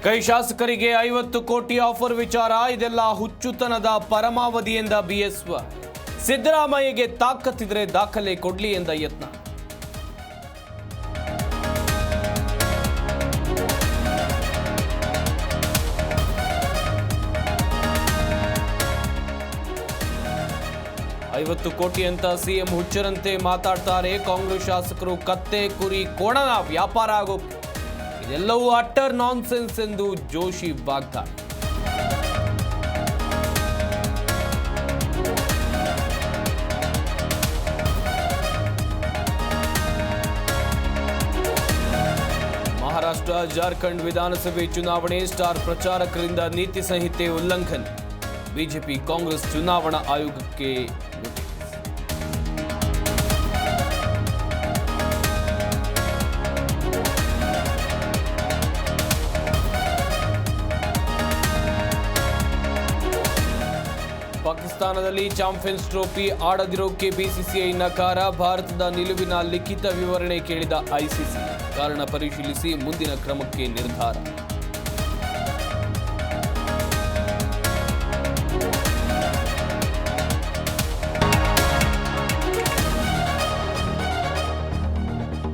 ಕೈ ಶಾಸಕರಿಗೆ 50 ಕೋಟಿ ಆಫರ್ ವಿಚಾರ ಇದೆಲ್ಲ ಹುಚ್ಚುತನದ ಪರಮಾವಧಿ ಎಂದ ಬಿಎಸ್ವ. ಸಿದ್ದರಾಮಯ್ಯಗೆ ತಾಕತ್ತಿದ್ರೆ ದಾಖಲೆ ಕೊಡ್ಲಿ ಎಂದ ಯತ್ನ. $50 ಕೋಟಿ ಅಂತ ಸಿಎಂ ಹುಚ್ಚರಂತೆ ಮಾತಾಡ್ತಾರೆ. ಕಾಂಗ್ರೆಸ್ ಶಾಸಕರು ಕತ್ತೆ ಕುರಿ ಕೋಣನ ವ್ಯಾಪಾರ ಆಗೋಕೆ ಇದೆಲ್ಲವೂ ಅಟ್ಟರ್ ನಾನ್ಸೆನ್ಸ್ ಎಂದು ಜೋಶಿ ವಾಗ್ದಾಳಿ. ಮಹಾರಾಷ್ಟ್ರ ಜಾರ್ಖಂಡ್ ವಿಧಾನಸಭೆ ಚುನಾವಣೆ ಸ್ಟಾರ್ ಪ್ರಚಾರಕರಿಂದ ನೀತಿ ಸಂಹಿತೆ ಉಲ್ಲಂಘನೆ. ಬಿಜೆಪಿ ಕಾಂಗ್ರೆಸ್ ಚುನಾವಣಾ ಆಯೋಗಕ್ಕೆ ನೋಟಿಸ್. ಪಾಕಿಸ್ತಾನದಲ್ಲಿ ಚಾಂಪಿಯನ್ಸ್ ಟ್ರೋಫಿ ಆಡದಿರೋಕೆ ಬಿಸಿಸಿಐ ನಕಾರ. ಭಾರತದ ನಿಲುವಿನ ಲಿಖಿತ ವಿವರಣೆ ಕೇಳಿದ ಐಸಿಸಿ. ಕಾರಣ ಪರಿಶೀಲಿಸಿ ಮುಂದಿನ ಕ್ರಮಕ್ಕೆ ನಿರ್ಧಾರ.